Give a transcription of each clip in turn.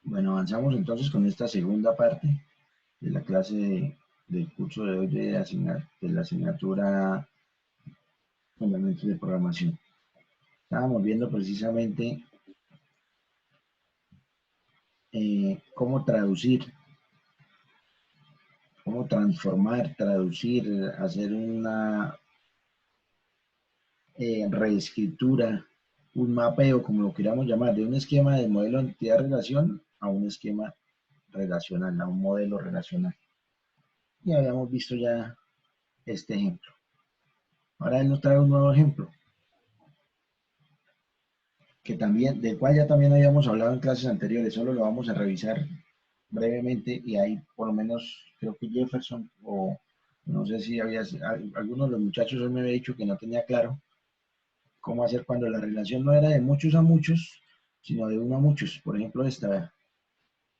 Bueno, avanzamos entonces con esta segunda parte de la clase del curso de hoy de la asignatura Fundamentos de Programación. Estábamos viendo precisamente cómo traducir, cómo transformar, traducir, hacer una reescritura, un mapeo, como lo queramos llamar, de un esquema de modelo entidad-relación a un esquema relacional, a un modelo relacional. Y habíamos visto ya este ejemplo. Ahora él nos trae un nuevo ejemplo, que también, del cual ya también habíamos hablado en clases anteriores, solo lo vamos a revisar brevemente y ahí por lo menos creo que Jefferson o no sé si había, algunos de los muchachos hoy me había dicho que no tenía claro cómo hacer cuando la relación no era de muchos a muchos, sino de uno a muchos. Por ejemplo, esta,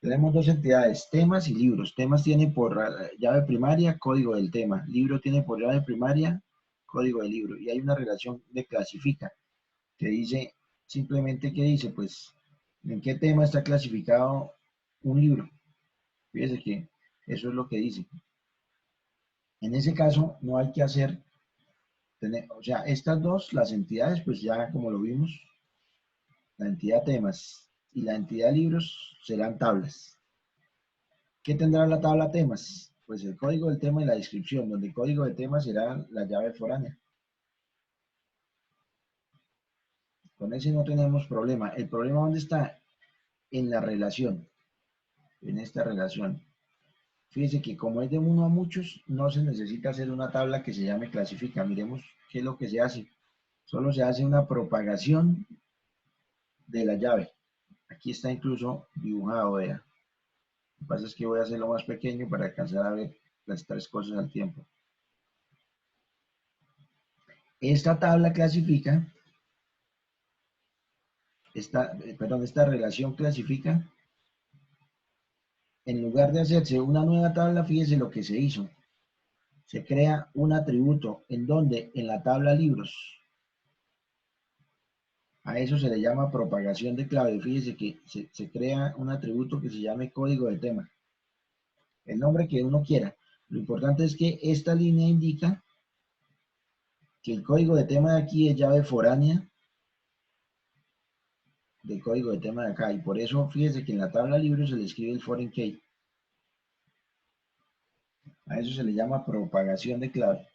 tenemos dos entidades, temas y libros. Temas tiene por llave primaria código del tema, libro tiene por llave primaria código del libro y hay una relación de clasifica que dice, simplemente que dice, pues, ¿en qué tema está clasificado un libro? Fíjese que eso es lo que dice. En ese caso, no hay que hacer, o sea, estas dos, las entidades, pues ya como lo vimos, la entidad temas y la entidad libros serán tablas. ¿Qué tendrá la tabla temas? Pues el código del tema y la descripción, donde el código del tema será la llave foránea. Con ese no tenemos problema. ¿El problema dónde está? En la relación, en esta relación. Fíjese que como es de uno a muchos, no se necesita hacer una tabla que se llame clasifica. Miremos qué es lo que se hace. Solo se hace una propagación de la llave. Aquí está incluso dibujado, vea. Lo que pasa es que voy a hacerlo más pequeño para alcanzar a ver las tres cosas al tiempo. Esta tabla clasifica, esta relación clasifica. En lugar de hacerse una nueva tabla, fíjese lo que se hizo. Se crea un atributo en donde en la tabla libros. A eso se le llama propagación de clave. Fíjese que se crea un atributo que se llame código de tema. El nombre que uno quiera. Lo importante es que esta línea indica que el código de tema de aquí es llave foránea del código de tema de acá. Y por eso fíjese que en la tabla libros se le escribe el foreign key. A eso se le llama propagación de clave.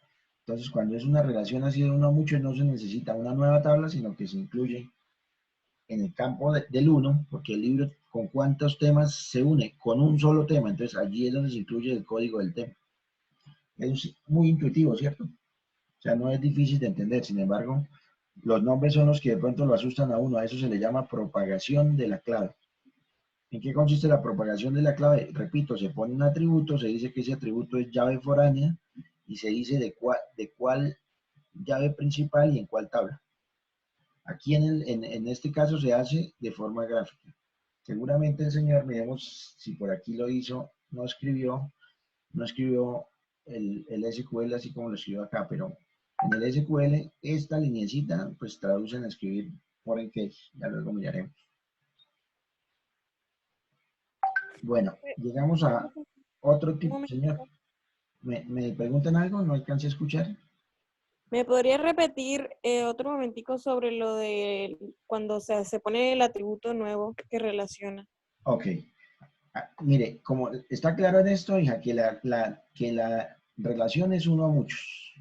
Entonces, cuando es una relación así de uno a muchos, no se necesita una nueva tabla, sino que se incluye en el campo del 1, porque el libro con cuántos temas se une, con un solo tema, entonces allí es donde se incluye el código del tema. Es muy intuitivo, ¿cierto? O sea, no es difícil de entender, sin embargo, los nombres son los que de pronto lo asustan a uno, a eso se le llama propagación de la clave. ¿En qué consiste la propagación de la clave? Repito, se pone un atributo, se dice que ese atributo es llave foránea y se dice de cuál llave principal y en cuál tabla. Aquí en este caso se hace de forma gráfica. Seguramente el señor, miremos si por aquí lo hizo, no escribió el SQL así como lo escribió acá, pero en el SQL esta lineecita pues traducen a escribir foreign key, ya luego miraremos. Bueno, llegamos a otro Un tipo, señor, momento. ¿me preguntan algo? ¿No alcancé a escuchar? ¿Me podría repetir otro momentico sobre lo de cuando se pone el atributo nuevo que relaciona? Ok. Mire, como está claro en esto, hija, que la relación es uno a muchos.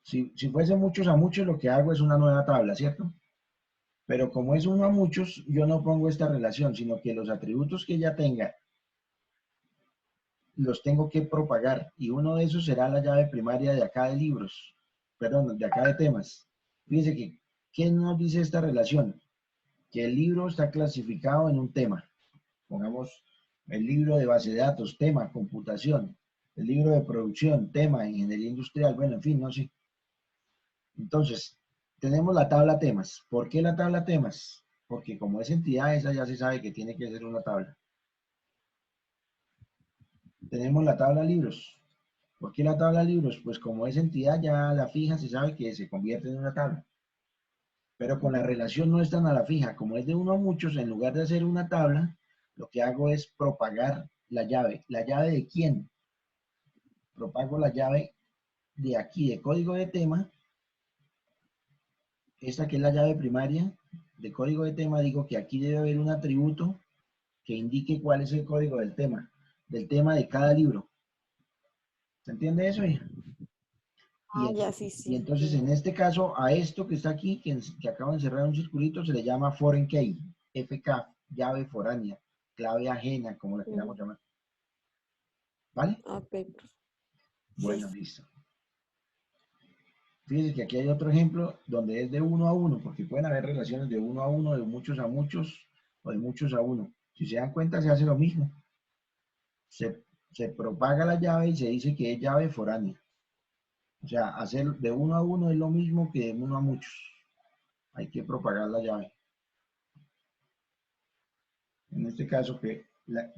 Si fuese muchos a muchos, lo que hago es una nueva tabla, ¿cierto? Pero como es uno a muchos, yo no pongo esta relación, sino que los atributos que ella tenga los tengo que propagar y uno de esos será la llave primaria de acá de libros, perdón, de acá de temas. Fíjense que, ¿qué nos dice esta relación? Que el libro está clasificado en un tema. Pongamos el libro de base de datos, tema, computación, el libro de producción, tema, ingeniería industrial, bueno, en fin, no sé. Entonces, tenemos la tabla temas. ¿Por qué la tabla temas? Porque como es entidad, esa ya se sabe que tiene que ser una tabla. Tenemos la tabla libros. ¿Por qué la tabla libros? Pues como es entidad, ya la fija se sabe que se convierte en una tabla. Pero con la relación no es tan a la fija. Como es de uno a muchos, en lugar de hacer una tabla, Lo que hago es propagar la llave. ¿La llave de quién? Propago la llave de aquí, de código de tema. Esta que es la llave primaria de código de tema. Digo que aquí debe haber un atributo que indique cuál es el código del tema de cada libro. ¿Se entiende eso, hija? Ah, ya sí, Y sí, entonces en entiendo. este caso, a esto que está aquí, que acabo de encerrar un circulito, se le llama foreign key, FK, llave foránea, clave ajena, como la Ujú. queramos llamar. ¿Vale? Ok, sí, Bueno, listo. Fíjense que aquí hay otro ejemplo donde es de uno a uno, porque pueden haber relaciones de uno a uno, de muchos a muchos, o de muchos a uno. Si se dan cuenta, se hace lo mismo. Se propaga la llave y se dice que es llave foránea. O sea, hacer de uno a uno es lo mismo que de uno a muchos. Hay que propagar la llave. En este caso,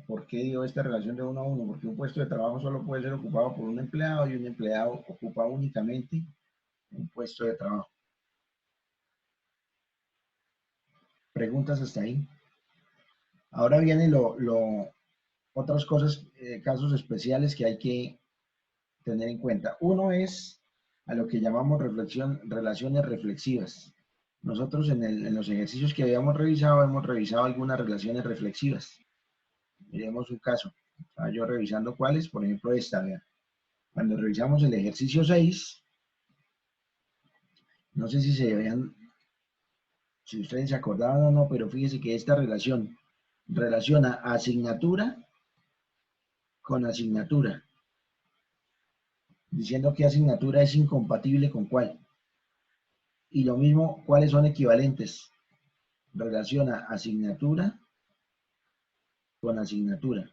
¿por qué dio esta relación de uno a uno? Porque un puesto de trabajo solo puede ser ocupado por un empleado y un empleado ocupa únicamente un puesto de trabajo. Preguntas hasta ahí. Ahora vienen otras cosas, casos especiales que hay que tener en cuenta. Uno es a lo que llamamos relaciones reflexivas. Nosotros en los ejercicios que habíamos revisado, hemos revisado algunas relaciones reflexivas. Miremos un caso. Estaba yo revisando cuáles, por ejemplo esta, vean. Cuando revisamos el ejercicio 6, no sé si se vean, si ustedes se acordaban o no, pero fíjense que esta relaciona asignatura con asignatura, diciendo que asignatura es incompatible con cuál. Y lo mismo, cuáles son equivalentes. Relaciona asignatura con asignatura.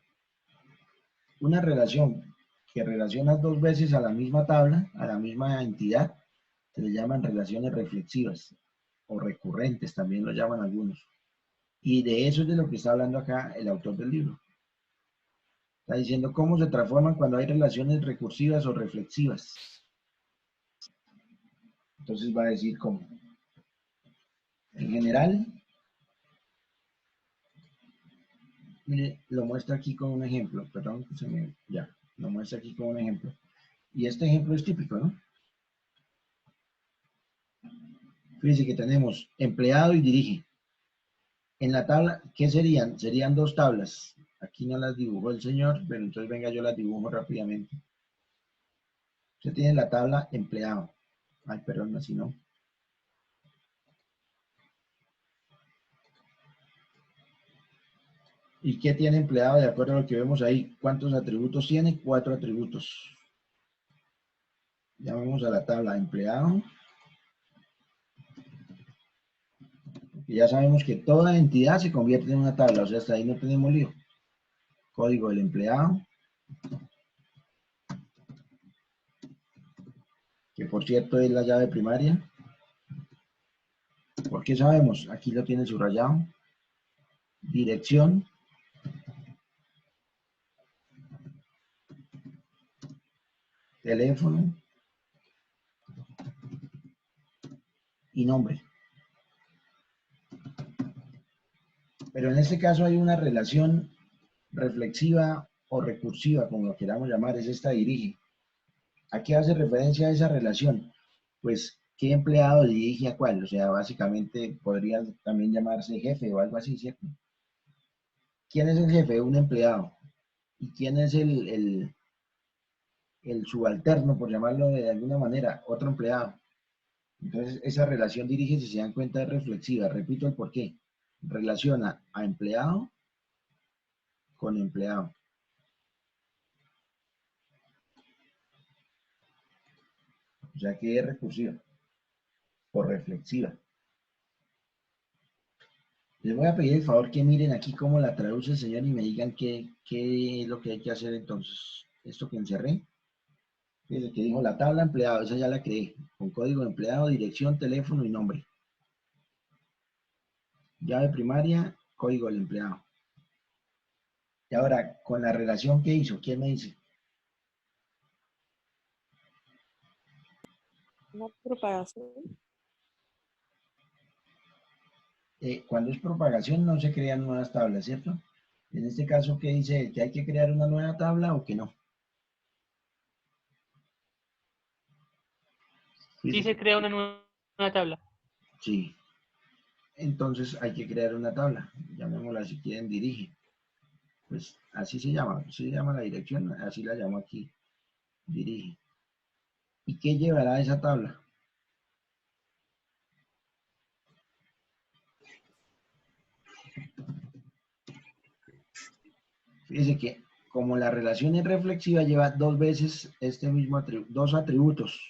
Una relación que relaciona dos veces a la misma tabla, a la misma entidad, se le llaman relaciones reflexivas o recurrentes, también lo llaman algunos. Y de eso es de lo que está hablando acá el autor del libro. Está diciendo cómo se transforman cuando hay relaciones recursivas o reflexivas. Entonces va a decir cómo. En general, mire, lo muestra aquí con un ejemplo. Perdón, ya, lo muestra aquí con un ejemplo. Y este ejemplo es típico, ¿no? Fíjense que tenemos empleado y dirige. En la tabla, ¿qué serían? Serían dos tablas. Aquí no las dibujó el señor, pero entonces venga, yo las dibujo rápidamente. Usted tiene la tabla empleado. Ay, perdón, así no. ¿Y qué tiene empleado de acuerdo a lo que vemos ahí? ¿Cuántos atributos tiene? 4 atributos. Ya vamos a la tabla empleado. Y ya sabemos que toda entidad se convierte en una tabla, o sea, hasta ahí no tenemos lío. Código del empleado, que por cierto es la llave primaria. ¿Por qué sabemos? Aquí lo tiene subrayado. Dirección, teléfono y nombre. Pero en este caso hay una relación reflexiva o recursiva, como lo queramos llamar, es esta dirige. ¿A qué hace referencia a esa relación? Pues, ¿qué empleado dirige a cuál? O sea, básicamente podría también llamarse jefe o algo así, ¿cierto? ¿Quién es el jefe? Un empleado. ¿Y quién es el subalterno, por llamarlo de alguna manera? Otro empleado. Entonces, esa relación dirige, si se dan cuenta, es reflexiva. Repito el porqué. Relaciona a empleado con empleado. O sea que es recursiva o reflexiva. Les voy a pedir el favor que miren aquí cómo la traduce el señor y me digan qué es lo que hay que hacer entonces. Esto que encerré, desde que dijo la tabla empleado, esa ya la creé, con código de empleado, dirección, teléfono y nombre. Llave primaria, código del empleado. Y ahora, con la relación que hizo, ¿quién me dice? una propagación. Cuando es propagación no se crean nuevas tablas, ¿cierto? En este caso, ¿qué dice? ¿Que hay que crear una nueva tabla o que no? Sí, Fíjese se que crea una nueva tabla. sí. Entonces hay que crear una tabla. Llamémosla si quieren dirige. Pues así se llama la dirección, así la llamo aquí, dirige. ¿Y qué llevará esa tabla? Fíjese que como la relación es reflexiva, lleva dos veces este mismo dos atributos,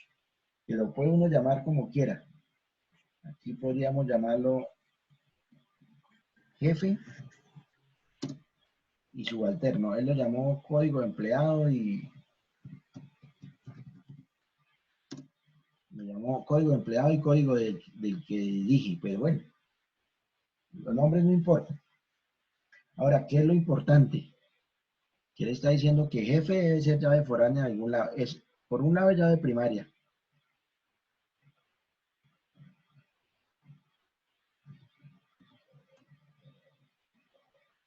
que lo puede uno llamar como quiera. Aquí podríamos llamarlo jefe y subalterno. Él lo llamó código de empleado y lo llamó código de empleado y código del que dirige, pero bueno, los nombres no importan. Ahora, ¿qué es lo importante? Que él está diciendo que jefe debe ser llave foránea de algún lado. Es, por un lado, llave primaria.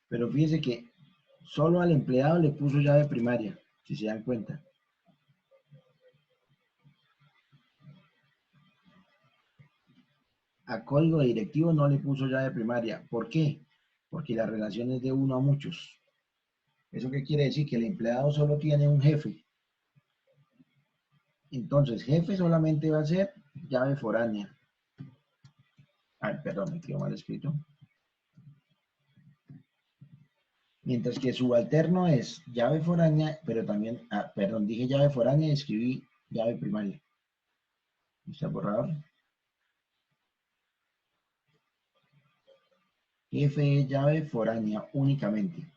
Pero fíjese que solo al empleado le puso llave primaria, si se dan cuenta. A código directivo no le puso llave primaria. ¿Por qué? Porque la relación es de uno a muchos. ¿Eso qué quiere decir? Que el empleado solo tiene un jefe. Entonces, jefe solamente va a ser llave foránea. Ay, perdón, me quedó mal escrito. Mientras que subalterno es llave foránea, pero también, perdón, dije llave foránea y escribí llave primaria. ¿Está borrador? Jefe es llave foránea únicamente.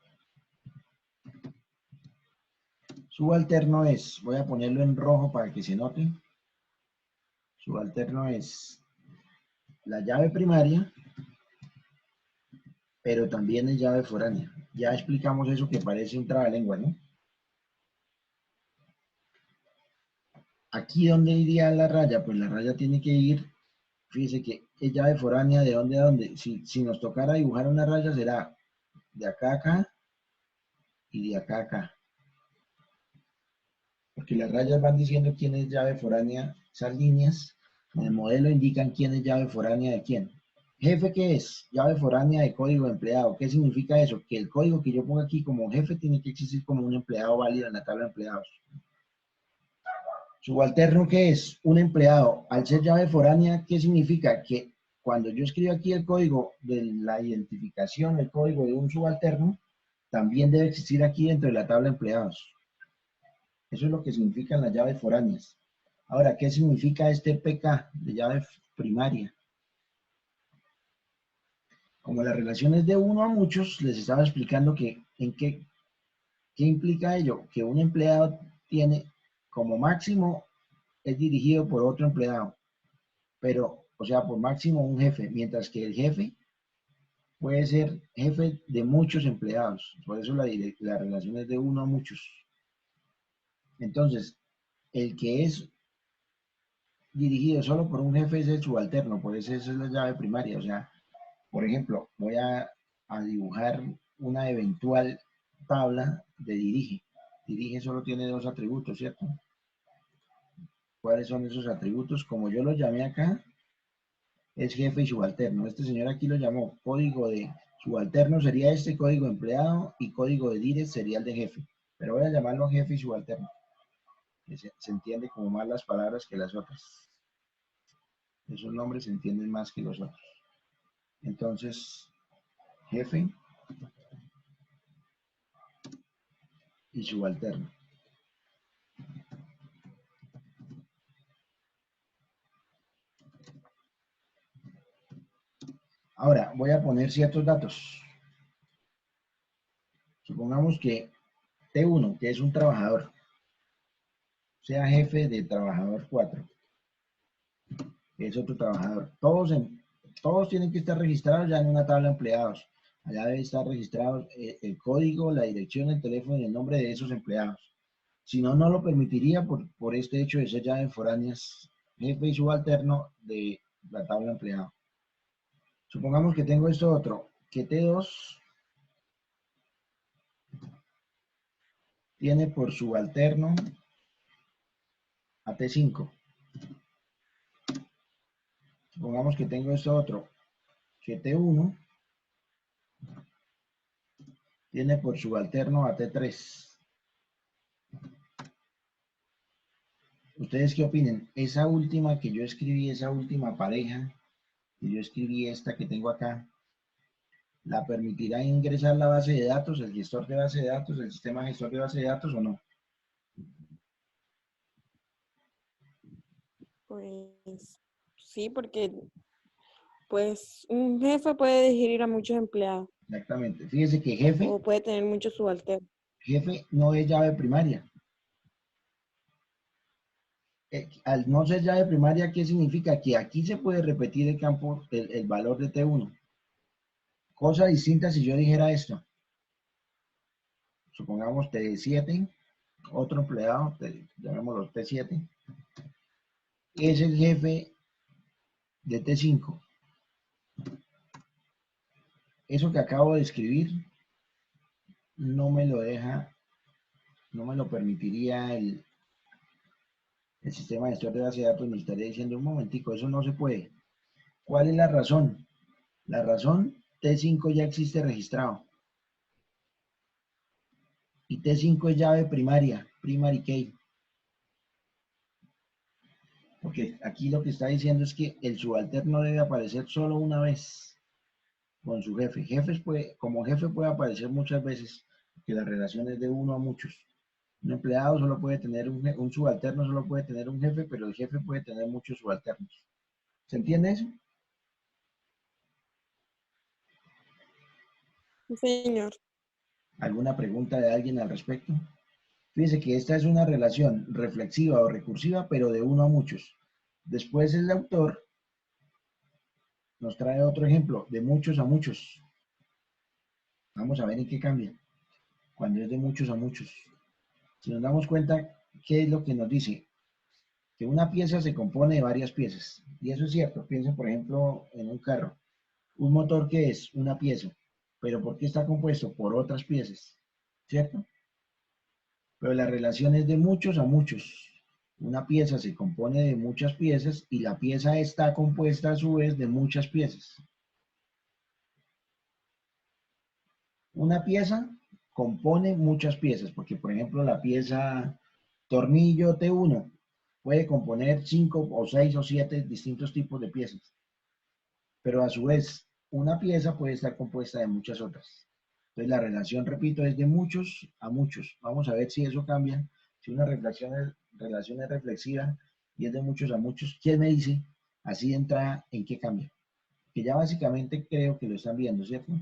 Subalterno es, voy a ponerlo en rojo para que se note. Subalterno es la llave primaria, pero también es llave foránea. Ya explicamos eso que parece un trabalengua, ¿no? Aquí donde iría la raya, pues la raya tiene que ir, fíjese que es llave foránea de dónde a dónde. Si nos tocara dibujar una raya será de acá a acá y de acá a acá. Porque las rayas van diciendo quién es llave foránea, esas líneas en el modelo indican quién es llave foránea de quién. Jefe, ¿qué es? Llave foránea de código de empleado. ¿Qué significa eso? Que el código que yo pongo aquí como jefe tiene que existir como un empleado válido en la tabla de empleados. Subalterno, ¿qué es? Un empleado. Al ser llave foránea, ¿qué significa? Que cuando yo escribo aquí el código de la identificación, el código de un subalterno, también debe existir aquí dentro de la tabla de empleados. Eso es lo que significan las llaves foráneas. Ahora, ¿qué significa este PK de llave primaria? Como la relación es de uno a muchos, les estaba explicando que en qué implica ello, que un empleado tiene como máximo es dirigido por otro empleado, pero, o sea, por máximo un jefe, mientras que el jefe puede ser jefe de muchos empleados, por eso la relación es de uno a muchos. Entonces, el que es dirigido solo por un jefe es el subalterno, por eso esa es la llave primaria. O sea, por ejemplo, voy a dibujar una eventual tabla de dirige. Dirige solo tiene dos atributos, ¿cierto? ¿Cuáles son esos atributos? Como yo los llamé acá, es jefe y subalterno. Este señor aquí lo llamó código de subalterno, sería este código de empleado, y código de dire sería el de jefe. Pero voy a llamarlo jefe y subalterno, que se entiende como más las palabras que las otras. Esos nombres se entienden más que los otros. Entonces, jefe y subalterno. Ahora, voy a poner ciertos datos. Supongamos que T1, que es un trabajador, sea jefe de trabajador 4, que es otro trabajador. Todos tienen que estar registrados ya en una tabla de empleados. Allá debe estar registrado el código, la dirección, el teléfono y el nombre de esos empleados. Si no, no lo permitiría por este hecho de ser llaves foráneas, jefe y subalterno de la tabla de empleados. Supongamos que tengo esto otro, que T2 tiene por subalterno a T5. Supongamos que tengo esto otro, que T1 tiene por subalterno a T3. ¿Ustedes qué opinen? Esa última que yo escribí, esa última pareja, que yo escribí esta que tengo acá, ¿la permitirá ingresar la base de datos, el gestor de base de datos, el sistema gestor de base de datos o no? Pues sí, porque pues un jefe puede dirigir a muchos empleados Exactamente. Fíjese que o puede tener muchos subalternos. jefe no es llave primaria. Al no ser llave primaria, ¿qué significa? Que aquí se puede repetir el campo, el valor de T1. Cosa distinta si yo dijera esto. Supongamos T7, otro empleado, llamémoslo T7, es el jefe de T5. Eso que acabo de escribir no me lo deja, no me lo permitiría el sistema de gestor de base de datos. Me estaría diciendo un momentico, eso no se puede. ¿Cuál es la razón? La razón, T5 ya existe registrado. Y T5 es llave primaria, primary key. Porque aquí lo que está diciendo es que el subalterno debe aparecer solo una vez con su jefe. Como jefe puede aparecer muchas veces, que la relación es de uno a muchos. Un empleado solo puede tener un subalterno, solo puede tener un jefe, pero el jefe puede tener muchos subalternos. ¿Se entiende eso? Sí, señor. ¿Alguna pregunta de alguien al respecto? Fíjese que esta es una relación reflexiva o recursiva, pero de uno a muchos. Después el autor nos trae otro ejemplo, de muchos a muchos. Vamos a ver en qué cambia, cuando es de muchos a muchos. Si nos damos cuenta, ¿qué es lo que nos dice? Que una pieza se compone de varias piezas. Y eso es cierto. Piensen, por ejemplo, en un carro. Un motor que es una pieza, pero ¿por qué está compuesto? Por otras piezas, ¿cierto? Pero la relación es de muchos a muchos. Una pieza se compone de muchas piezas y la pieza está compuesta a su vez de muchas piezas. Una pieza compone muchas piezas, porque por ejemplo la pieza tornillo T1 puede componer 5 o 6 o 7 distintos tipos de piezas, pero a su vez una pieza puede estar compuesta de muchas otras. Entonces la relación, repito, es de muchos a muchos. Vamos a ver si eso cambia, si una relación es reflexiva y es de muchos a muchos. ¿Quién me dice? Así entra en qué cambia. Que ya básicamente creo que lo están viendo, ¿cierto?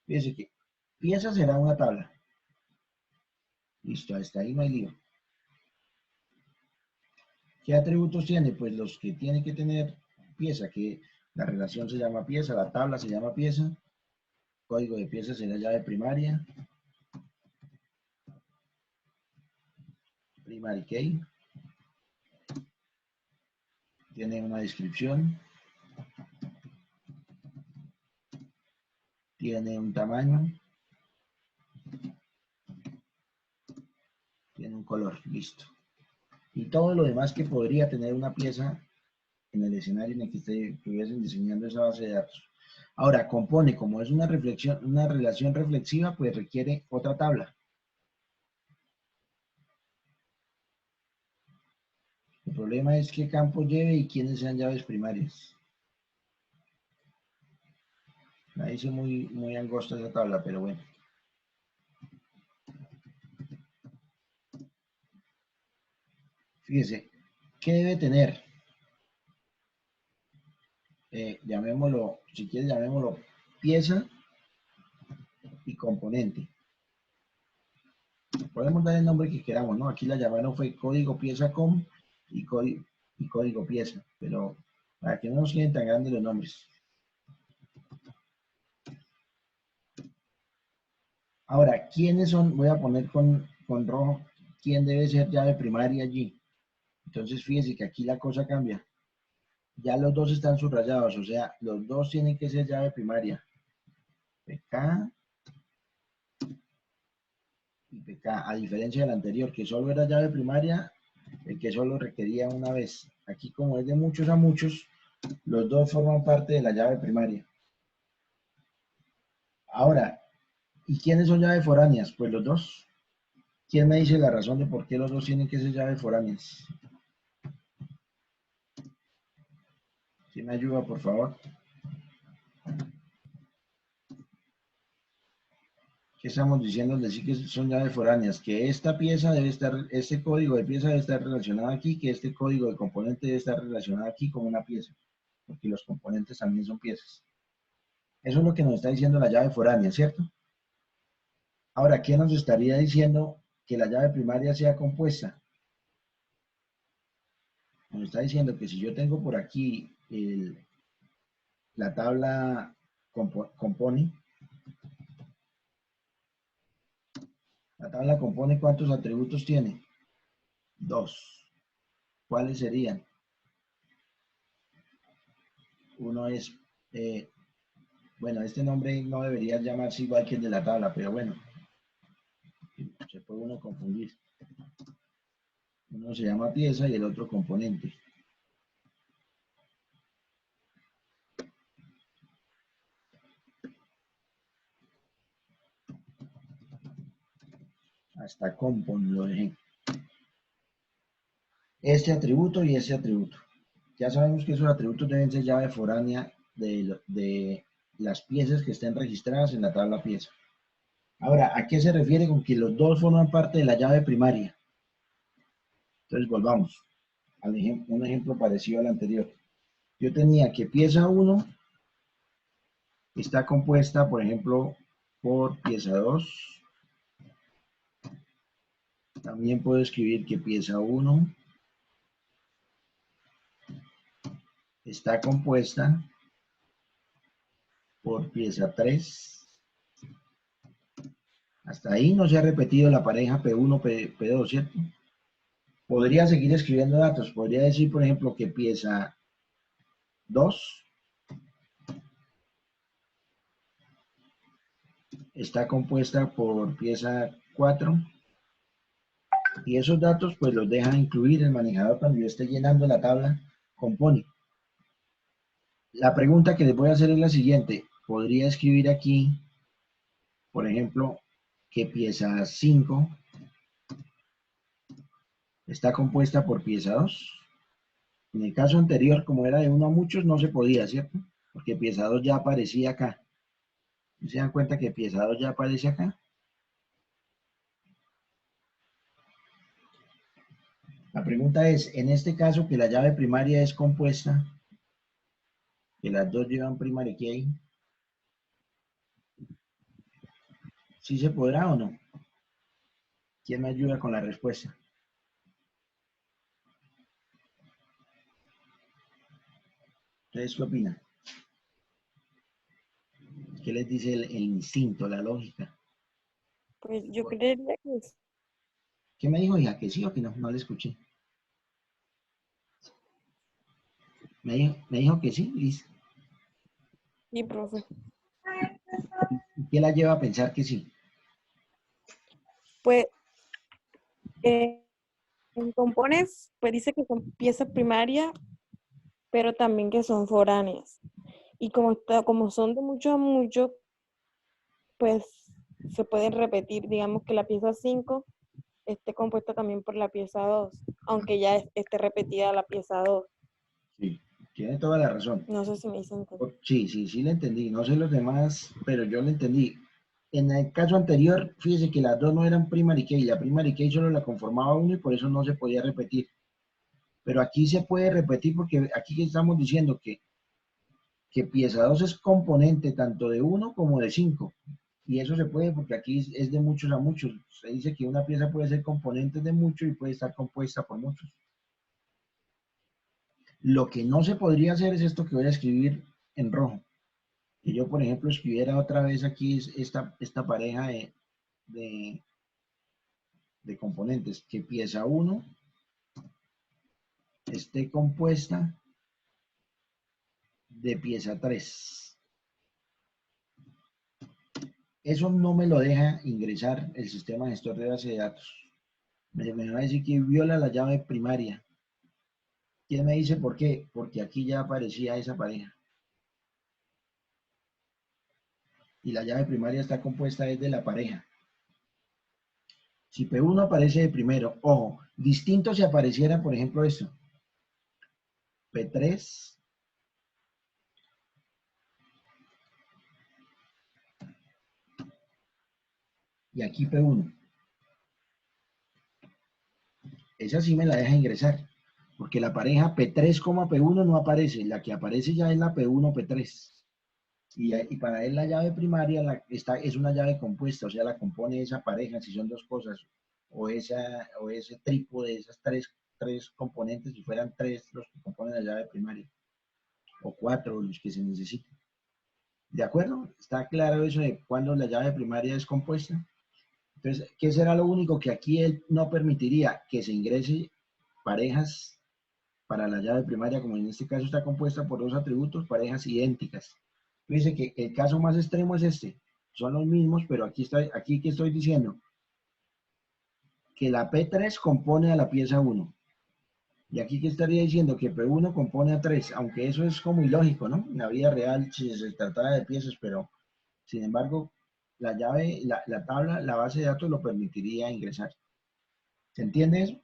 Fíjense que pieza será una tabla. Listo, hasta ahí no hay lío. ¿Qué atributos tiene? Pues los que tiene que tener pieza, que la relación se llama pieza, la tabla se llama pieza, código de pieza será llave primaria, primary key, tiene una descripción, tiene un tamaño, tiene un color, listo. Y todo lo demás que podría tener una pieza en el escenario en el que estuviesen diseñando esa base de datos. Ahora, compone, como es una relación reflexiva, pues requiere otra tabla. El problema es qué campo lleve y quiénes sean llaves primarias. La hice muy angosta esa tabla, pero bueno. Fíjese, ¿qué debe tener? Llamémoslo, si quieres llamémoslo pieza y componente. Podemos dar el nombre que queramos, ¿no? Aquí la llamaron fue código pieza com y código pieza, pero para que no nos queden tan grandes los nombres. Ahora, ¿quiénes son? Voy a poner con rojo, ¿quién debe ser llave primaria allí? Entonces, fíjese que aquí la cosa cambia. Ya los dos están subrayados, o sea, los dos tienen que ser llave primaria. PK y a diferencia del anterior, que solo era llave primaria, el que solo requería una vez. Aquí, como es de muchos a muchos, los dos forman parte de la llave primaria. Ahora, ¿y quiénes son llaves foráneas? Pues los dos. ¿Quién me dice la razón de por qué los dos tienen que ser llaves foráneas? ¿Quién me ayuda, por favor? ¿Qué estamos diciendo al decir que son llaves foráneas? Que esta pieza debe estar, este código de pieza debe estar relacionado aquí, que este código de componente debe estar relacionado aquí como una pieza, porque los componentes también son piezas. Eso es lo que nos está diciendo la llave foránea, ¿cierto? Ahora, ¿qué nos estaría diciendo que la llave primaria sea compuesta? Nos está diciendo que si yo tengo por aquí la tabla compone, la tabla compone ¿cuántos atributos tiene? Dos. ¿Cuáles serían? Uno es, bueno, este nombre no debería llamarse igual que el de la tabla, pero bueno, se puede uno confundir. Uno se llama pieza y el otro componente. Hasta compon lo dejé. Este atributo y este atributo. Ya sabemos que esos atributos deben ser llave foránea de las piezas que estén registradas en la tabla pieza. Ahora, ¿a qué se refiere con que los dos forman parte de la llave primaria? Entonces volvamos al un ejemplo parecido al anterior. Yo tenía que pieza 1 está compuesta, por ejemplo, por pieza 2. También puedo escribir que pieza 1 está compuesta por pieza 3. Hasta ahí no se ha repetido la pareja P1, P2, ¿cierto? Podría seguir escribiendo datos. Podría decir, por ejemplo, que pieza 2 está compuesta por pieza 4. Y esos datos pues los deja incluir el manejador cuando yo esté llenando la tabla compone. La pregunta que les voy a hacer es la siguiente. Podría escribir aquí, por ejemplo, que pieza 5 está compuesta por pieza 2. En el caso anterior, como era de uno a muchos, no se podía, ¿cierto? Porque pieza 2 ya aparecía acá. ¿Se dan cuenta que pieza 2 ya aparece acá? La pregunta es, en este caso que la llave primaria es compuesta, que las dos llevan primary key, ¿sí se podrá o no? ¿Quién me ayuda con la respuesta? ¿Ustedes qué opinan? ¿Qué les dice el instinto, la lógica? Pues yo creería que ¿Qué me dijo, hija? ¿Que sí o que no? No le escuché. Me dijo que sí, Liz. sí, profe. ¿Y qué la lleva a pensar que sí? Pues en compones, pues dice que son piezas primarias, pero también que son foráneas. Y como son de mucho a mucho, pues se pueden repetir. Digamos que la pieza 5 esté compuesta también por la pieza 2, aunque ya esté repetida la pieza 2. Sí, tiene toda la razón. No sé si me dicen entender. Sí, le entendí. No sé los demás, pero yo le entendí. En el caso anterior, fíjese que las dos no eran primary key. La primary key solo la conformaba uno y por eso no se podía repetir. Pero aquí se puede repetir porque aquí estamos diciendo que pieza 2 es componente tanto de 1 como de 5. Y eso se puede porque aquí es de muchos a muchos. Se dice que una pieza puede ser componente de muchos y puede estar compuesta por muchos. Lo que no se podría hacer es esto que voy a escribir en rojo. Que yo, por ejemplo, escribiera otra vez aquí esta pareja de, de componentes. Que pieza 1 esté compuesta de pieza 3. eso no me lo deja ingresar el sistema gestor de base de datos. Me va a decir que viola la llave primaria. ¿Quién me dice por qué? Porque aquí ya aparecía esa pareja. Y la llave primaria está compuesta desde la pareja. Si P1 aparece de primero, ojo, distinto si apareciera, por ejemplo, esto. P3 y aquí P1. Esa sí me la deja ingresar, porque la pareja P3, P1 no aparece, la que aparece ya es la P1, P3. Y para él la llave primaria es una llave compuesta, o sea, la compone esa pareja, si son dos cosas, o ese trípode de esas tres componentes, si fueran tres los que componen la llave primaria, o cuatro los que se necesiten. ¿De acuerdo? ¿Está claro eso de cuando la llave primaria es compuesta? Entonces, ¿qué será lo único que aquí él no permitiría? Que se ingrese parejas para la llave primaria, como en este caso está compuesta por dos atributos, parejas idénticas. Fíjense que el caso más extremo es este. Son los mismos, pero aquí que estoy diciendo que la P3 compone a la pieza 1. Y aquí que estaría diciendo que P1 compone a 3, aunque eso es como ilógico, ¿no? En la vida real, si se tratara de piezas, pero sin embargo, la llave, la tabla, la base de datos lo permitiría ingresar. ¿Se entiende eso?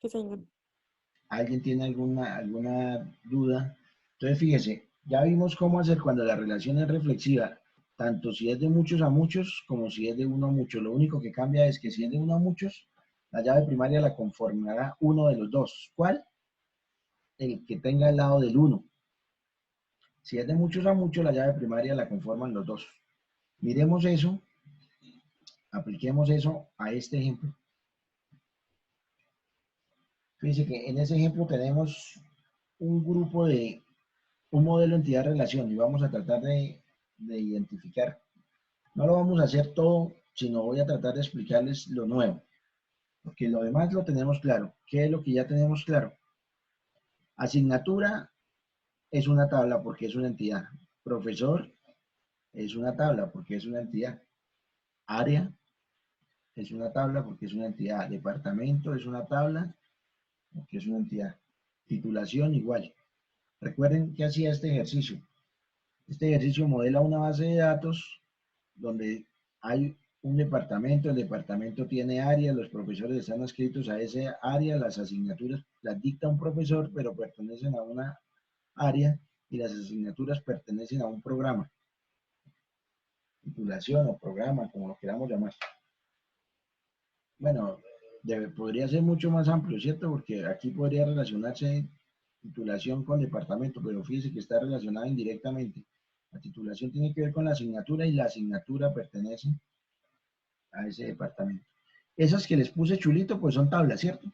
Sí, señor. ¿Alguien tiene alguna duda? Entonces, fíjese, ya vimos cómo hacer cuando la relación es reflexiva, tanto si es de muchos a muchos como si es de uno a muchos. Lo único que cambia es que si es de uno a muchos, la llave primaria la conformará uno de los dos. ¿Cuál? El que tenga el lado del uno. Si es de muchos a muchos, la llave primaria la conforman los dos. Miremos eso, apliquemos eso a este ejemplo. Fíjense que en ese ejemplo tenemos un grupo un modelo entidad-relación y vamos a tratar de identificar. No lo vamos a hacer todo, sino voy a tratar de explicarles lo nuevo, porque lo demás lo tenemos claro. ¿Qué es lo que ya tenemos claro? Asignatura es una tabla porque es una entidad. Profesor es una tabla porque es una entidad. Área es una tabla porque es una entidad. Departamento es una tabla porque es una entidad. Titulación igual. Recuerden que hacía este ejercicio. Este ejercicio modela una base de datos donde hay un departamento, el departamento tiene áreas, los profesores están adscritos a ese área, las asignaturas las dicta un profesor, pero pertenecen a una área y las asignaturas pertenecen a un programa, titulación o programa, como lo queramos llamar. Bueno, podría ser mucho más amplio, ¿cierto? Porque aquí podría relacionarse titulación con departamento, pero fíjese que está relacionada indirectamente. La titulación tiene que ver con la asignatura y la asignatura pertenece a ese departamento. Esas que les puse chulito, pues son tablas, ¿cierto?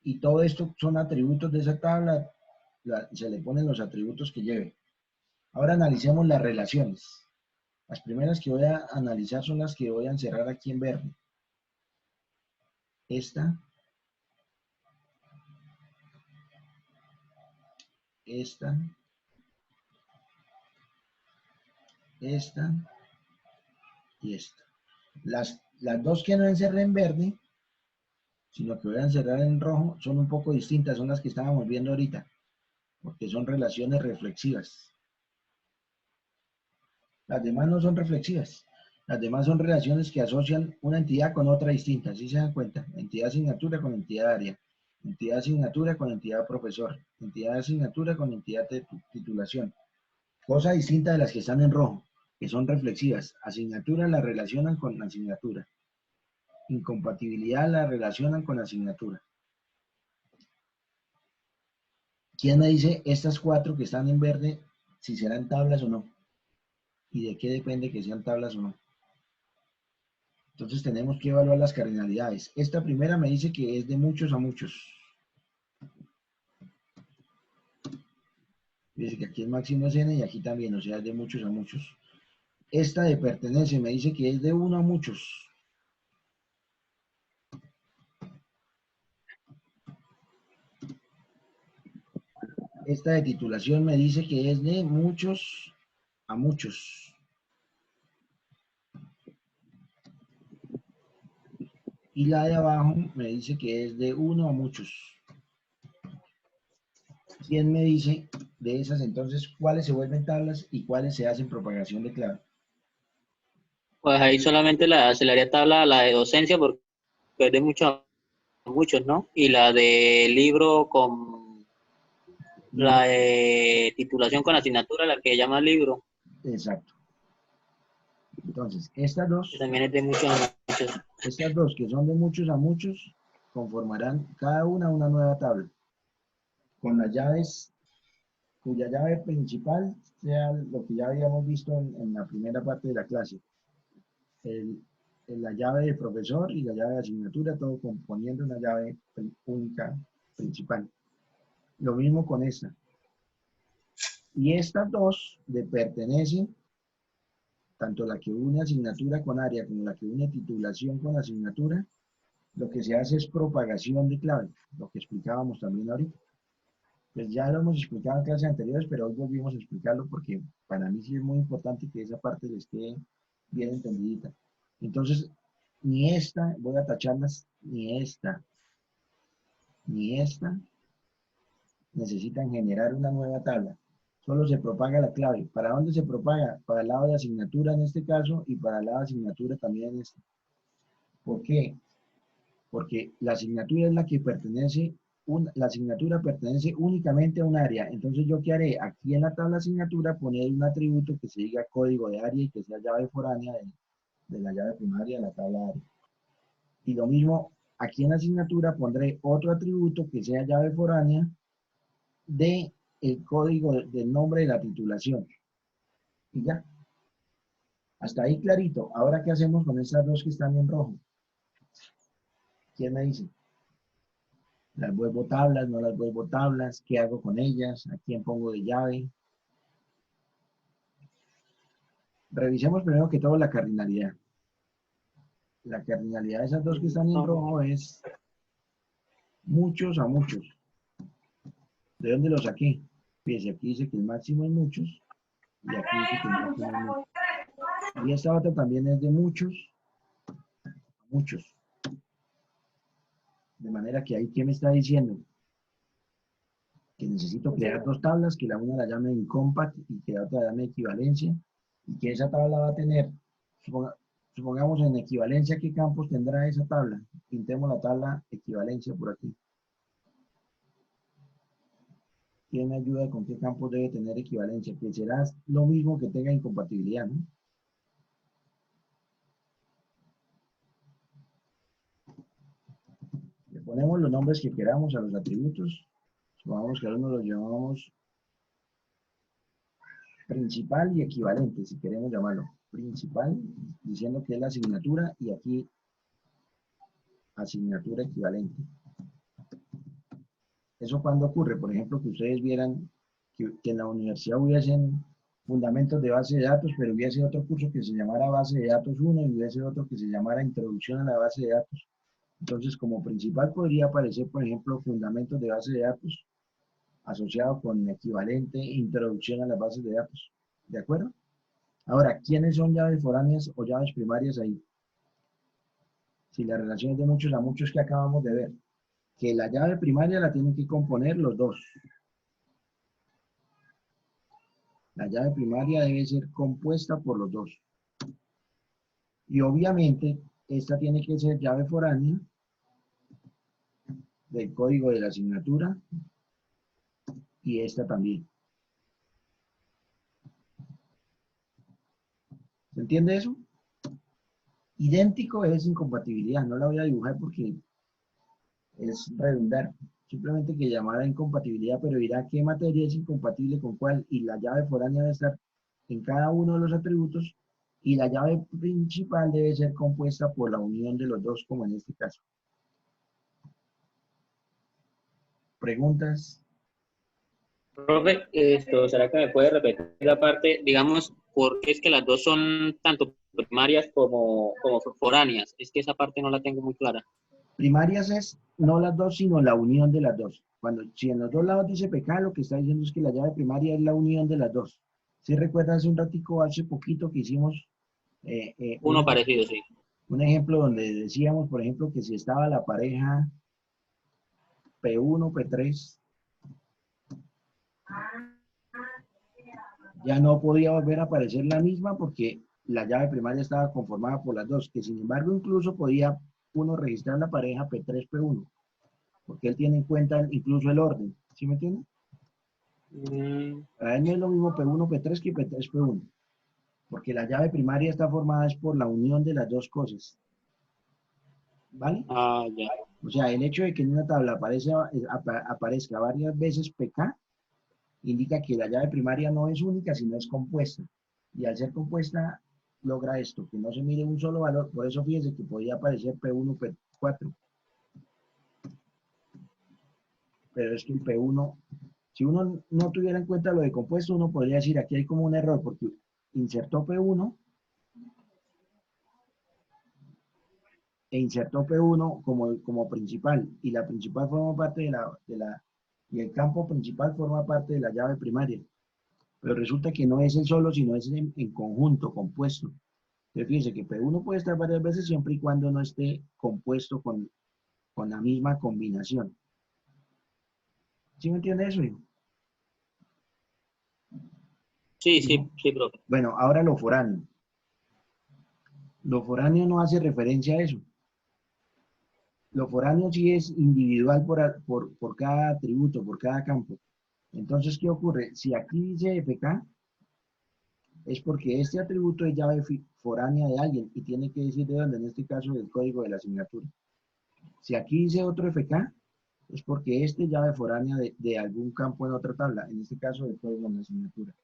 Y todo esto son atributos de esa tabla, se le ponen los atributos que lleve. Ahora analicemos las relaciones. Las primeras que voy a analizar son las que voy a encerrar aquí en verde. Esta, esta, esta y esta. Las dos que no encerré en verde, sino que voy a encerrar en rojo, son un poco distintas, son las que estábamos viendo ahorita, porque son relaciones reflexivas. Las demás no son reflexivas. Las demás son relaciones que asocian una entidad con otra distinta, ¿sí se dan cuenta? Entidad asignatura con entidad área, entidad asignatura con entidad profesor, entidad asignatura con entidad de titulación. Cosa distinta de las que están en rojo, que son reflexivas. Asignatura la relacionan con asignatura. Incompatibilidad la relacionan con asignatura. ¿Quién me dice estas cuatro que están en verde si serán tablas o no? ¿Y de qué depende que sean tablas o no? Entonces tenemos que evaluar las cardinalidades. Esta primera me dice que es de muchos a muchos. Dice que aquí el máximo es n y aquí también, o sea, es de muchos a muchos. Esta de pertenece me dice que es de uno a muchos. Esta de titulación me dice que es de muchos a muchos. Y la de abajo me dice que es de 1 a muchos. ¿Quién me dice de esas entonces cuáles se vuelven tablas y cuáles se hacen propagación de clave? Pues ahí solamente se le haría tabla a la de docencia porque es de muchos a muchos, ¿no? Y la de libro con la de titulación con asignatura, la que llama libro, Exacto. Entonces, que también es de muchos a muchos. estas dos que son de muchos a muchos conformarán cada una nueva tabla con las llaves cuya llave principal sea lo que ya habíamos visto en la primera parte de la clase. El, la llave del profesor y la llave de asignatura, todo componiendo una llave única principal. Lo mismo con esta. Y estas dos le pertenecen, tanto la que une asignatura con área como la que une titulación con asignatura, lo que se hace es propagación de clave, lo que explicábamos también ahorita. Pues ya lo hemos explicado en clases anteriores, pero hoy volvimos a explicarlo porque para mí sí es muy importante que esa parte les quede bien entendidita. Entonces, ni esta, voy a tacharlas, ni esta necesitan generar una nueva tabla. Solo se propaga la clave. ¿Para dónde se propaga? Para el lado de asignatura en este caso y para el lado de asignatura también en este. ¿Por qué? Porque la asignatura es la que pertenece, la asignatura pertenece únicamente a un área. Entonces, ¿yo qué haré? Aquí en la tabla asignatura poner un atributo que se diga código de área y que sea llave foránea de la llave primaria de la tabla área. Y lo mismo, aquí en la asignatura pondré otro atributo que sea llave foránea de el código del nombre de la titulación. Y ya. Hasta ahí clarito. Ahora, ¿qué hacemos con estas dos que están en rojo? ¿Quién me dice? ¿Las vuelvo tablas? ¿No las vuelvo tablas? ¿Qué hago con ellas? ¿A quién pongo de llave? Revisemos primero que todo la cardinalidad. La cardinalidad de esas dos que están en rojo es muchos a muchos. ¿De dónde lo saqué? Fíjense, aquí dice que el máximo es muchos y aquí dice que el máximo es muchos. Y esta otra también es de muchos a muchos. De manera que ahí, ¿qué me está diciendo? Que necesito crear dos tablas, que la una la llame incompact y que la otra la llame equivalencia, y que esa tabla va a tener, supongamos en equivalencia, ¿qué campos tendrá esa tabla? Pintemos la tabla equivalencia por aquí. ¿Quién me ayuda con qué campos debe tener equivalencia? Que será lo mismo que tenga incompatibilidad, ¿no? Le ponemos los nombres que queramos a los atributos. Supongamos que a uno los llamamos principal y equivalente, si queremos llamarlo. Principal, diciendo que es la asignatura, y aquí asignatura equivalente. ¿Eso cuando ocurre? Por ejemplo, que ustedes vieran que en la universidad hubiesen fundamentos de base de datos, pero hubiese otro curso que se llamara base de datos 1 y hubiese otro que se llamara introducción a la base de datos. Entonces, como principal podría aparecer, por ejemplo, fundamentos de base de datos asociado con equivalente introducción a las bases de datos. ¿De acuerdo? Ahora, ¿quiénes son llaves foráneas o llaves primarias ahí? Si la relación es de muchos a muchos que acabamos de ver, que la llave primaria la tienen que componer los dos. La llave primaria debe ser compuesta por los dos. Y obviamente, esta tiene que ser llave foránea del código de la asignatura y esta también. ¿Se entiende eso? Idéntico es incompatibilidad. No la voy a dibujar porque es redundar. Simplemente que llamara incompatibilidad, pero dirá qué materia es incompatible con cuál, y la llave foránea debe estar en cada uno de los atributos, y la llave principal debe ser compuesta por la unión de los dos, como en este caso. ¿Preguntas? Profe, ¿será que me puede repetir la parte, digamos, por qué es que las dos son tanto primarias como foráneas? Es que esa parte no la tengo muy clara. Primarias es no las dos, sino la unión de las dos. Si en los dos lados dice PK, lo que está diciendo es que la llave primaria es la unión de las dos. ¿Sí recuerdas un ratico, hace poquito que hicimos Uno parecido, sí. un ejemplo donde decíamos, por ejemplo, que si estaba la pareja P1, P3, ya no podía volver a aparecer la misma porque la llave primaria estaba conformada por las dos, que sin embargo incluso podía uno registrar la pareja P3, P1, porque él tiene en cuenta incluso el orden, ¿sí me entiende? Mm, Para él no es lo mismo P1, P3 que P3, P1, porque la llave primaria está formada es por la unión de las dos cosas, ¿vale? ya. O sea, el hecho de que en una tabla aparezca varias veces PK indica que la llave primaria no es única, sino es compuesta. Y al ser compuesta, logra esto, que no se mire un solo valor. Por eso fíjese que podía aparecer P1, P4. Pero es que el P1, si uno no tuviera en cuenta lo de compuesto, uno podría decir, aquí hay como un error, porque insertó P1 e insertó P1 como principal, y la principal forma parte y el campo principal forma parte de la llave primaria. Pero resulta que no es el solo, sino es en conjunto, compuesto. Entonces fíjense que P1 puede estar varias veces siempre y cuando no esté compuesto con la misma combinación. ¿Sí me entiende eso, hijo? Sí, No. sí, sí, profe. Bueno, ahora lo foráneo. Lo foráneo no hace referencia a eso. Lo foráneo sí es individual por cada atributo, por cada campo. Entonces, ¿qué ocurre? Si aquí dice FK, es porque este atributo es llave foránea de alguien y tiene que decir de dónde, en este caso del código de la asignatura. Si aquí dice otro FK, es porque este es llave foránea de algún campo en otra tabla, en este caso del código de la asignatura.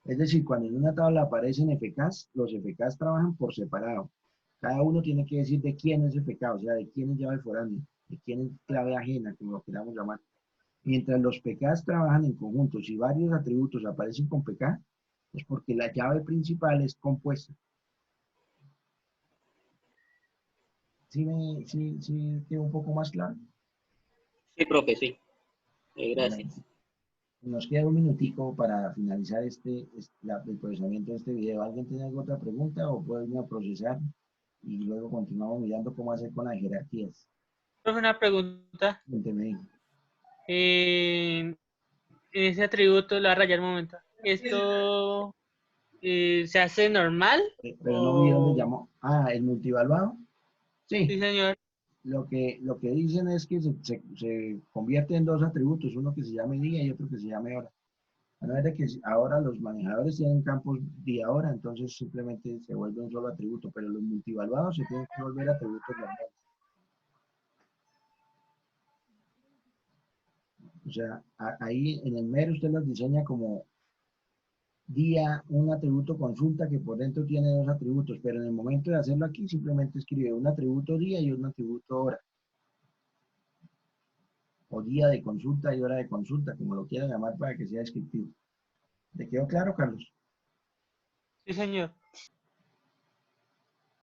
Es decir, cuando en una tabla aparecen FKs, los FKs trabajan por separado. Cada uno tiene que decir de quién es FK, o sea, de quién es llave foránea, de quién es clave ajena, como lo queramos llamar. Mientras los PKs trabajan en conjunto, si varios atributos aparecen con PK, es porque la llave principal es compuesta. ¿Sí quedó un poco más claro? Sí, profe, sí. Bueno, Gracias. nos queda un minutico para finalizar el procesamiento de este video. ¿Alguien tiene alguna otra pregunta o puede irme a procesar? Y luego continuamos mirando cómo hacer con las jerarquías. Profe, una pregunta. Cuénteme. En ese atributo, la raya al momento. ¿Esto se hace normal? Pero no vi dónde O... llamó. Ah, el multivaluado. Sí, Sí, señor. lo que dicen es que se convierte en dos atributos, uno que se llame día y otro que se llame hora. A no ser de que ahora los manejadores tienen campos día-hora, entonces simplemente se vuelve un solo atributo, pero los multivaluados se tienen que volver atributos normales. O sea, ahí en el MER usted los diseña como día, un atributo consulta que por dentro tiene dos atributos, pero en el momento de hacerlo aquí simplemente escribe un atributo día y un atributo hora, o día de consulta y hora de consulta, como lo quiera llamar para que sea descriptivo. ¿Le quedó claro, Carlos? Sí, señor.